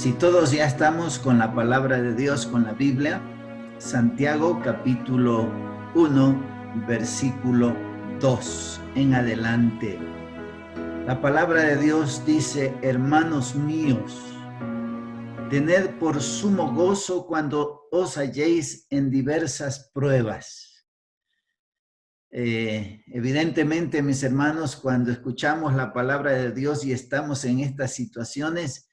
Si todos ya estamos con la palabra de Dios, con la Biblia, Santiago capítulo 1, versículo 2 en adelante. La palabra de Dios dice: hermanos míos, tened por sumo gozo cuando os halléis en diversas pruebas. Evidentemente, mis hermanos, cuando escuchamos la palabra de Dios y estamos en estas situaciones,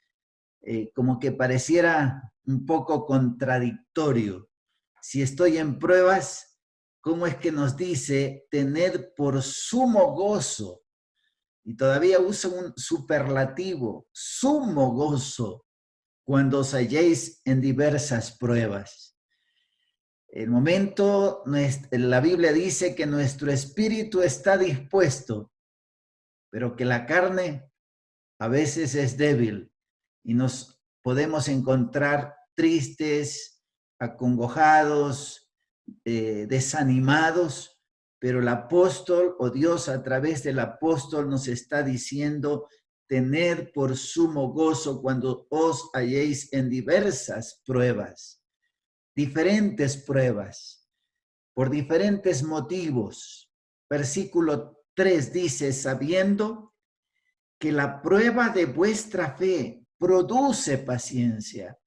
como que pareciera un poco contradictorio. Si estoy en pruebas, ¿cómo es que nos dice tener por sumo gozo? Y todavía usa un superlativo, sumo gozo, cuando os halléis en diversas pruebas. El momento, la Biblia dice que nuestro espíritu está dispuesto, pero que la carne a veces es débil y nos podemos encontrar tristes, acongojados, desanimados, pero el apóstol o Dios a través del apóstol nos está diciendo: tened por sumo gozo cuando os halléis en diversas pruebas, diferentes pruebas, por diferentes motivos. Versículo 3 dice: sabiendo que la prueba de vuestra fe produce paciencia.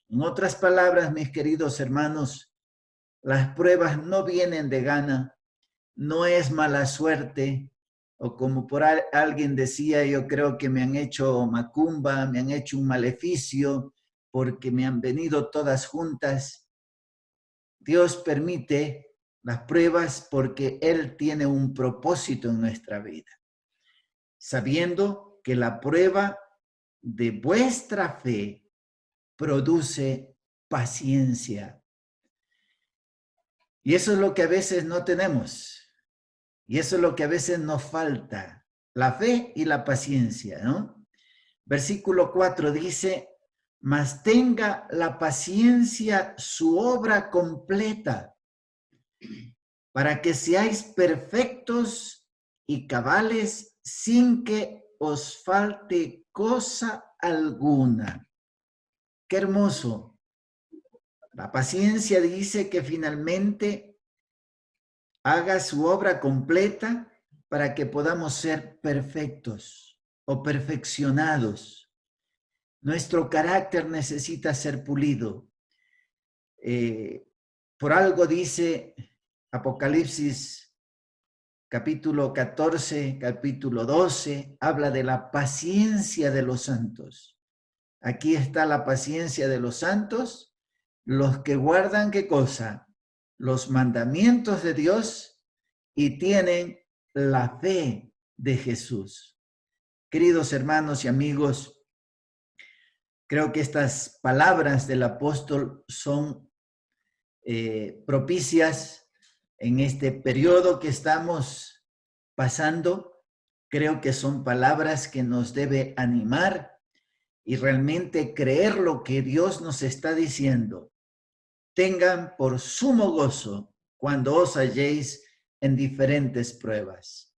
En otras palabras, mis queridos hermanos, las pruebas no vienen de gana, no es mala suerte, o como por alguien decía, yo creo que me han hecho macumba, me han hecho un maleficio, porque me han venido todas juntas. Dios permite las pruebas porque Él tiene un propósito en nuestra vida, sabiendo que la prueba de vuestra fe produce paciencia. Y eso es lo que a veces no tenemos. Y eso es lo que a veces nos falta, la fe y la paciencia, ¿no? Versículo 4 dice: mas tenga la paciencia su obra completa, para que seáis perfectos y cabales sin que os falte cosa alguna. Qué hermoso. La paciencia dice que finalmente haga su obra completa para que podamos ser perfectos o perfeccionados. Nuestro carácter necesita ser pulido. Por algo dice Apocalipsis capítulo 14, capítulo 12, habla de la paciencia de los santos. Aquí está la paciencia de los santos, los que guardan, ¿qué cosa? Los mandamientos de Dios y tienen la fe de Jesús. Queridos hermanos y amigos, creo que estas palabras del apóstol son propicias en este periodo que estamos pasando. Creo que son palabras que nos debe animar y realmente creer lo que Dios nos está diciendo. Tengan por sumo gozo cuando os halléis en diferentes pruebas.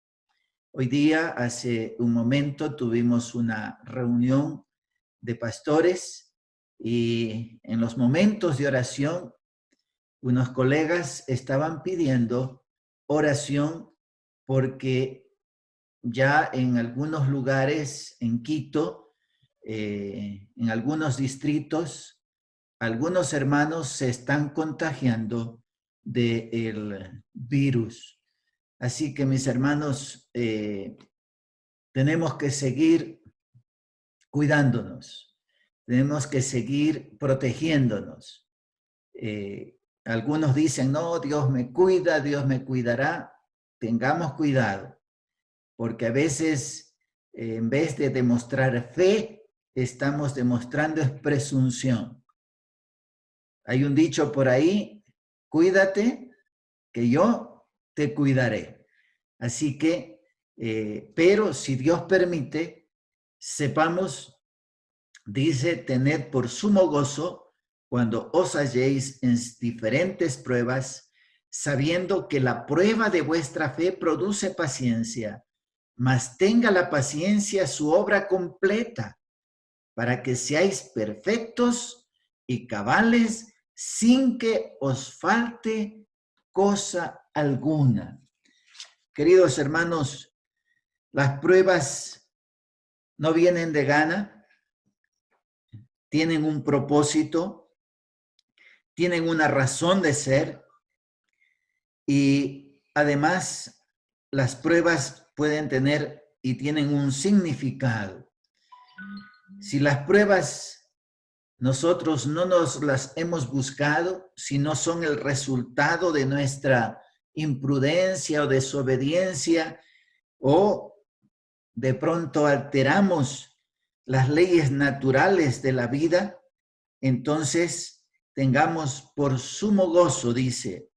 Hoy día, hace un momento, tuvimos una reunión de pastores y en los momentos de oración, unos colegas estaban pidiendo oración porque ya en algunos lugares, en Quito, en algunos distritos, algunos hermanos se están contagiando del virus. Así que, mis hermanos, tenemos que seguir cuidándonos, tenemos que seguir protegiéndonos. Algunos dicen: no, Dios me cuida, Dios me cuidará. Tengamos cuidado, porque a veces, en vez de demostrar fe, estamos demostrando presunción. Hay un dicho por ahí: cuídate, que yo te cuidaré. Así que, pero si Dios permite, sepamos, dice, tened por sumo gozo cuando os halléis en diferentes pruebas, sabiendo que la prueba de vuestra fe produce paciencia, mas tenga la paciencia su obra completa, para que seáis perfectos y cabales sin que os falte cosa alguna. Queridos hermanos, las pruebas no vienen de gana, tienen un propósito, tienen una razón de ser y además las pruebas pueden tener y tienen un significado. Si las pruebas nosotros no nos las hemos buscado, si no son el resultado de nuestra imprudencia o desobediencia, o de pronto alteramos las leyes naturales de la vida, entonces tengamos por sumo gozo, dice,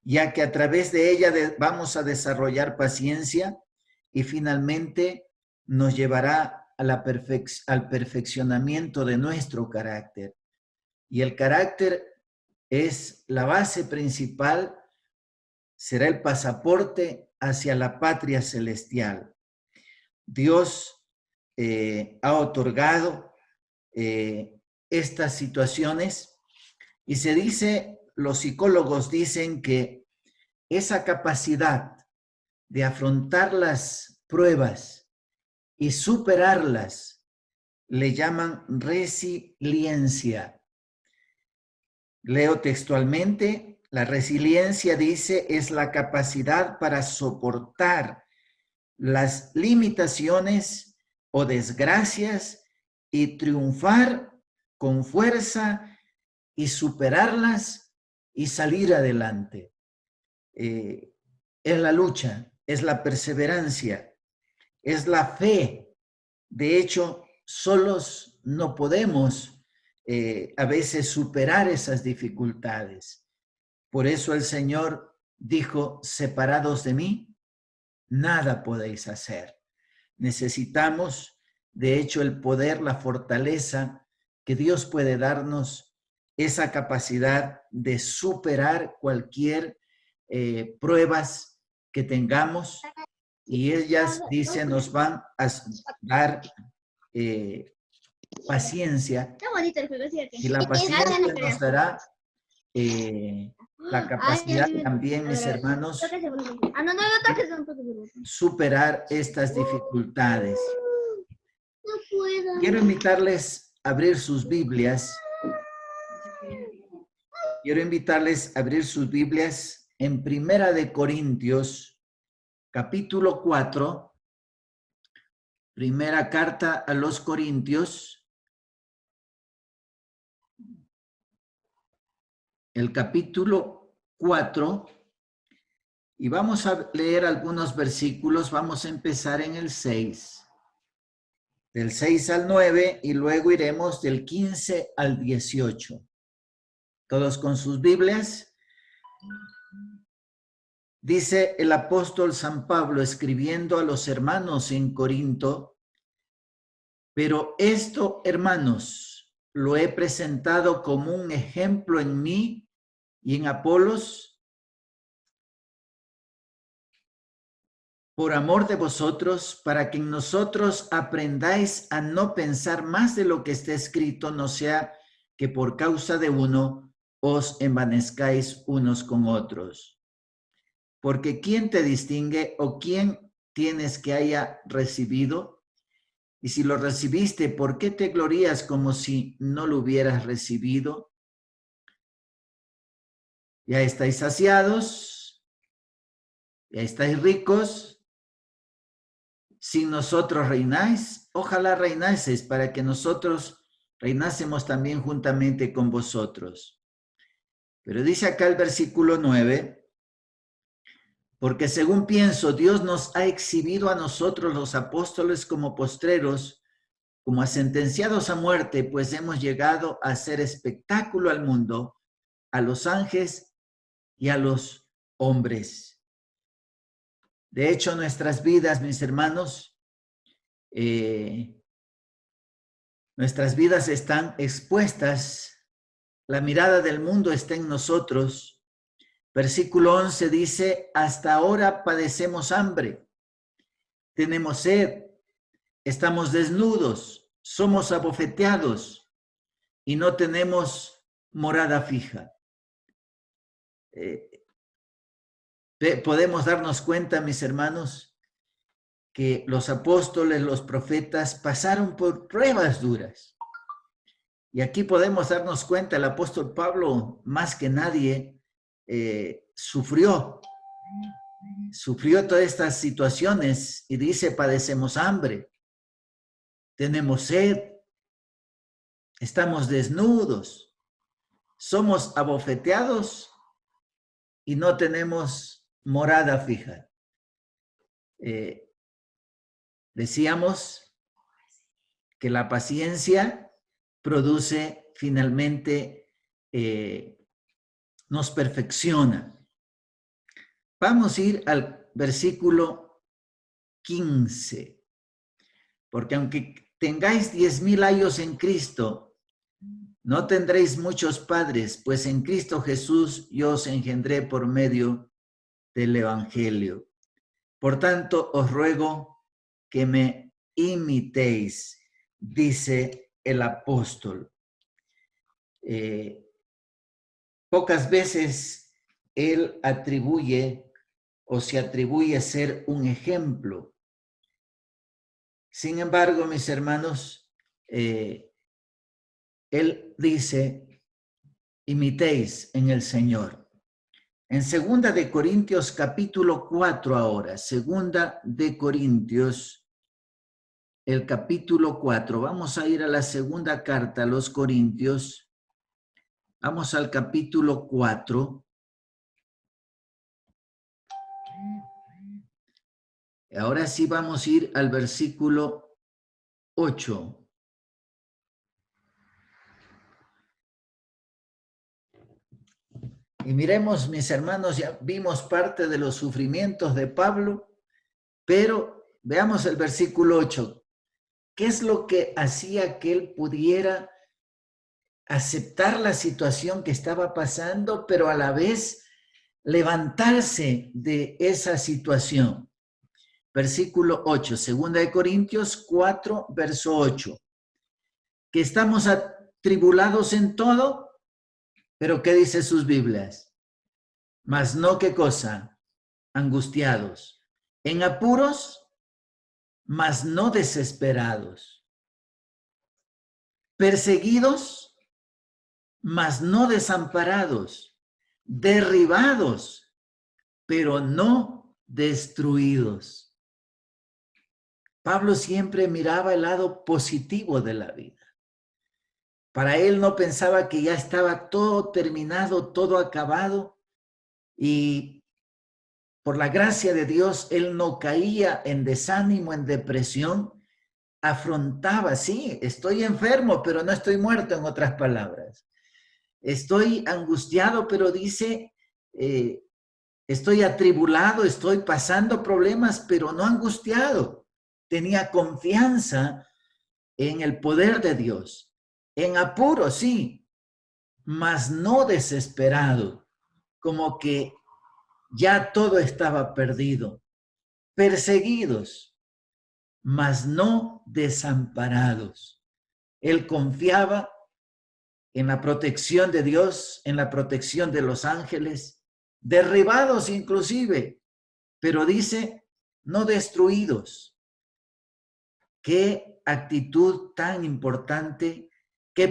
ya que a través de ella vamos a desarrollar paciencia y finalmente nos llevará a al perfeccionamiento de nuestro carácter. Y el carácter es la base principal, será el pasaporte hacia la patria celestial. Dios ha otorgado estas situaciones y se dice, los psicólogos dicen que esa capacidad de afrontar las pruebas y superarlas le llaman resiliencia. Leo textualmente, la resiliencia, dice, es la capacidad para soportar las limitaciones o desgracias y triunfar con fuerza y superarlas y salir adelante. Es la lucha, es la perseverancia, es la fe. De hecho, solos no podemos a veces superar esas dificultades. Por eso el Señor dijo, separados de mí, nada podéis hacer. Necesitamos, de hecho, el poder, la fortaleza que Dios puede darnos, esa capacidad de superar cualquier pruebas que tengamos, y ellas, dice, nos van a dar paciencia, y la paciencia nos dará la capacidad también, mis hermanos, superar estas dificultades. Quiero invitarles a abrir sus Biblias. Quiero invitarles a abrir sus Biblias en Primera de Corintios, capítulo 4, primera carta a los Corintios, el capítulo 4, y vamos a leer algunos versículos. Vamos a empezar en el 6, del 6 al 9, y luego iremos del 15 al 18. Todos con sus Biblias. Dice el apóstol San Pablo escribiendo a los hermanos en Corinto: pero esto, hermanos, lo he presentado como un ejemplo en mí y en Apolos, por amor de vosotros, para que en nosotros aprendáis a no pensar más de lo que está escrito, no sea que por causa de uno os envanezcáis unos con otros. Porque ¿quién te distingue o quién tienes que haya recibido? Y si lo recibiste, ¿por qué te glorías como si no lo hubieras recibido? Ya estáis saciados, ya estáis ricos, sin nosotros reináis. Ojalá reinaseis para que nosotros reinásemos también juntamente con vosotros. Pero dice acá el versículo 9, porque según pienso, Dios nos ha exhibido a nosotros los apóstoles como postreros, como a sentenciados a muerte, pues hemos llegado a hacer espectáculo al mundo, a los ángeles y a los hombres. De hecho, nuestras vidas, mis hermanos, nuestras vidas están expuestas, la mirada del mundo está en nosotros. Versículo 11 dice, hasta ahora padecemos hambre, tenemos sed, estamos desnudos, somos abofeteados y no tenemos morada fija. Podemos darnos cuenta, mis hermanos, que los apóstoles, los profetas pasaron por pruebas duras. Y aquí podemos darnos cuenta, el apóstol Pablo, más que nadie, sufrió todas estas situaciones y dice, padecemos hambre, tenemos sed, estamos desnudos, somos abofeteados y no tenemos morada fija. Decíamos que la paciencia produce finalmente, nos perfecciona. Vamos a ir al versículo 15, porque aunque tengáis 10,000 años en Cristo, no tendréis muchos padres, pues en Cristo Jesús yo os engendré por medio del Evangelio. Por tanto, os ruego que me imitéis, dice el apóstol. Pocas veces él atribuye o se atribuye ser un ejemplo. Sin embargo, mis hermanos, él dice, imitéis en el Señor. En 2 de Corintios capítulo 4 ahora, 2 de Corintios, el capítulo 4. Vamos a ir a la segunda carta a los Corintios. Vamos al capítulo 4. Ahora sí vamos a ir al versículo 8. Y miremos, mis hermanos, ya vimos parte de los sufrimientos de Pablo, pero veamos el versículo 8. ¿Qué es lo que hacía que él pudiera aceptar la situación que estaba pasando, pero a la vez levantarse de esa situación? Versículo 8, 2 de Corintios 4, verso 8. Que estamos atribulados en todo, pero ¿qué dice sus Biblias? Mas no, ¿qué cosa? Angustiados. En apuros, mas no desesperados. Perseguidos, mas no desamparados. Derribados, pero no destruidos. Pablo siempre miraba el lado positivo de la vida. Para él no pensaba que ya estaba todo terminado, todo acabado, y por la gracia de Dios, él no caía en desánimo, en depresión, afrontaba, sí, estoy enfermo, pero no estoy muerto, en otras palabras. Estoy angustiado, pero dice, estoy atribulado, estoy pasando problemas, pero no angustiado. Tenía confianza en el poder de Dios. En apuro, sí, mas no desesperado, como que ya todo estaba perdido. Perseguidos, mas no desamparados. Él confiaba en la protección de Dios, en la protección de los ángeles, derribados inclusive, pero dice, no destruidos. Qué actitud tan importante, qué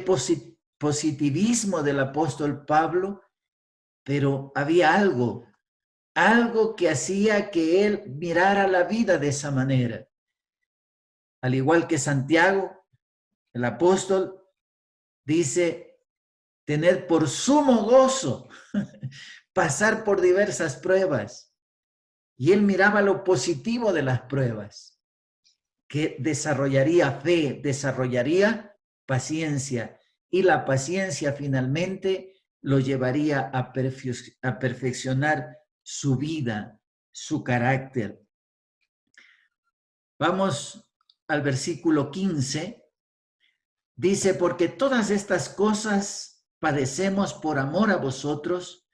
positivismo del apóstol Pablo, pero había algo que hacía que él mirara la vida de esa manera. Al igual que Santiago, el apóstol, dice, tener por sumo gozo, pasar por diversas pruebas. Y él miraba lo positivo de las pruebas, que desarrollaría fe, desarrollaría paciencia, y la paciencia finalmente lo llevaría a perfeccionar su vida, su carácter. Vamos al versículo 15. Dice, porque todas estas cosas padecemos por amor a vosotros,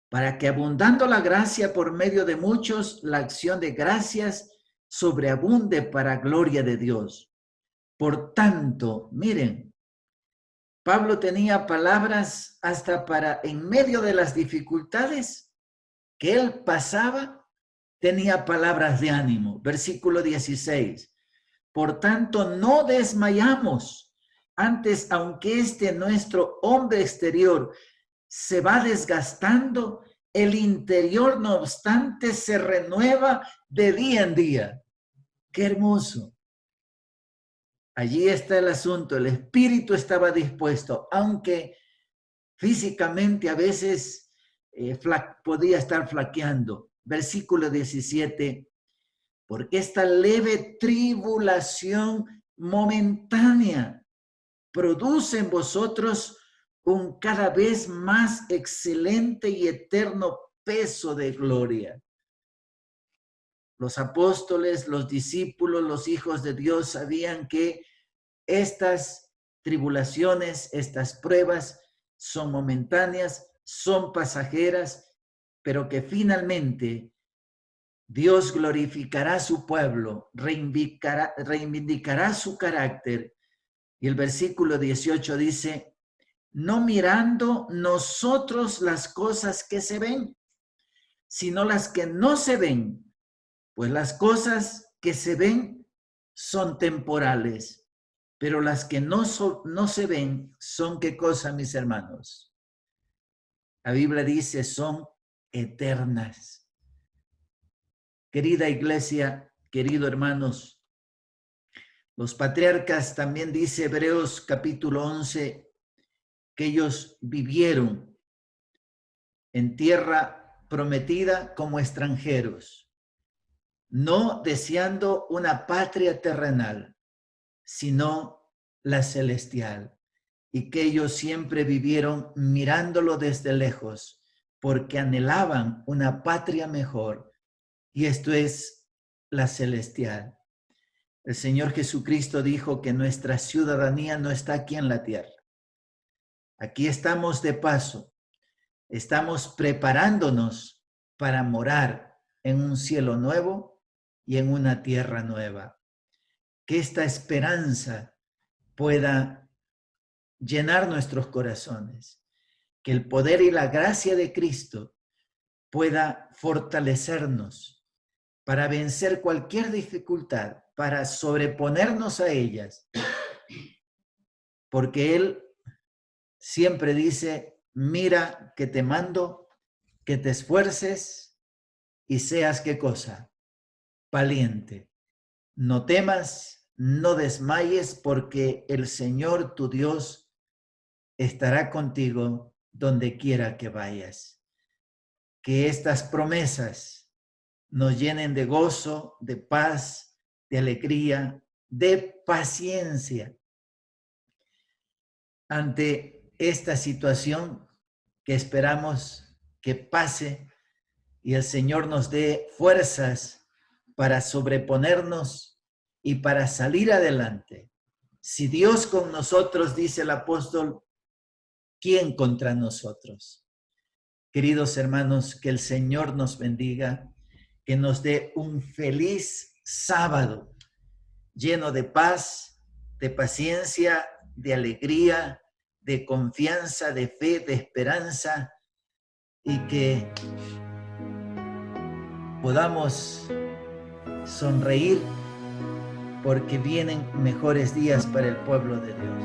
para que abundando la gracia por medio de muchos, la acción de gracias sobreabunde para gloria de Dios. Por tanto, miren, Pablo tenía palabras hasta para en medio de las dificultades que él pasaba, tenía palabras de ánimo. Versículo 16. Por tanto, no desmayamos. Antes, aunque nuestro hombre exterior se va desgastando, el interior, no obstante, se renueva de día en día. ¡Qué hermoso! Allí está el asunto. El espíritu estaba dispuesto, aunque físicamente a veces podía estar flaqueando. Versículo 17. Porque esta leve tribulación momentánea produce en vosotros un cada vez más excelente y eterno peso de gloria. Los apóstoles, los discípulos, los hijos de Dios sabían que estas tribulaciones, estas pruebas son momentáneas, son pasajeras, pero que finalmente Dios glorificará a su pueblo, reivindicará su carácter. Y el versículo 18 dice, no mirando nosotros las cosas que se ven, sino las que no se ven, pues las cosas que se ven son temporales, pero las que no se ven son, ¿qué cosa, mis hermanos? La Biblia dice, son eternas. Querida iglesia, queridos hermanos, los patriarcas, también dice Hebreos capítulo 11, que ellos vivieron en tierra prometida como extranjeros, no deseando una patria terrenal, sino la celestial, y que ellos siempre vivieron mirándolo desde lejos, porque anhelaban una patria mejor, y esto es la celestial. El Señor Jesucristo dijo que nuestra ciudadanía no está aquí en la tierra. Aquí estamos de paso. Estamos preparándonos para morar en un cielo nuevo y en una tierra nueva. Que esta esperanza pueda llenar nuestros corazones. Que el poder y la gracia de Cristo pueda fortalecernos para vencer cualquier dificultad, para sobreponernos a ellas. Porque Él siempre dice, mira que te mando, que te esfuerces y seas, ¿qué cosa? Valiente. No temas, no desmayes, porque el Señor tu Dios estará contigo donde quiera que vayas. Que estas promesas nos llenen de gozo, de paz, de alegría, de paciencia ante esta situación que esperamos que pase y el Señor nos dé fuerzas para sobreponernos y para salir adelante. Si Dios con nosotros, dice el apóstol, ¿quién contra nosotros? Queridos hermanos, que el Señor nos bendiga, que nos dé un feliz sábado lleno de paz, de paciencia, de alegría, de confianza, de fe, de esperanza, y que podamos sonreír porque vienen mejores días para el pueblo de Dios.